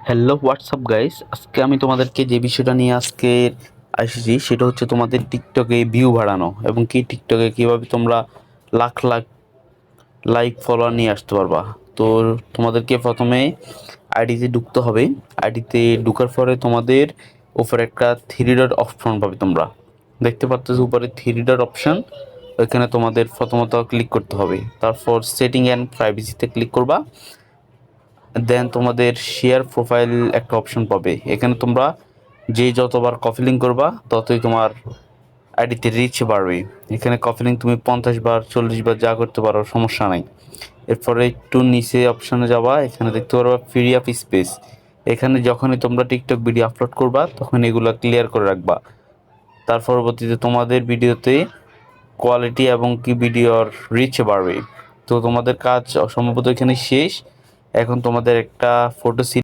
Hello WhatsApp guys, আজকে আমি তোমাদেরকে যে বিষয়টা নিয়ে আজকে এসেছি সেটা হচ্ছে তোমাদের টিকটকে ভিউ বাড়ানো এবং কি টিকটকে কীভাবে তোমরা লাখ লাখ লাইক ফলোয়ার নিয়ে আসতে পারবা। তো তোমাদেরকে প্রথমে আইডিতে ঢুকতে হবে। আইডিতে ঢুকার পরে তোমাদের উপরে একটা থ্রি ডট অপশন পাবে, তোমরা দেখতে পাচ্ছ উপরে থ্রি ডট অপশন, ওইখানে তোমাদের প্রথমত ক্লিক করতে হবে। তারপর সেটিং অ্যান্ড প্রাইভেসিতে ক্লিক করবা। দেন তোমাদের শেয়ার প্রোফাইল একটা অপশন পাবে, এখানে তোমরা যতবার কপি লিঙ্ক করবা ততই তোমার আইডিতে রিচ বাড়বে। এখানে কপি লিঙ্ক তুমি 50 বার 40 বার যা করতে পারো, সমস্যা নাই। এরপরে একটু নিচে অপশনে যাবা, এখানে দেখতে পারবা ফ্রি আপ স্পেস। এখানে যখনই তোমরা টিকটক ভিডিও আপলোড করবা তখন এগুলো ক্লিয়ার করে রাখবা। তার পরবর্তীতে তোমাদের ভিডিওতে কোয়ালিটি এবং কি ভিডিওর রিচ বাড়বে। তো তোমাদের কাজ সম্ভবত এখানে শেষ। এখন তোমাদের একটা ফটো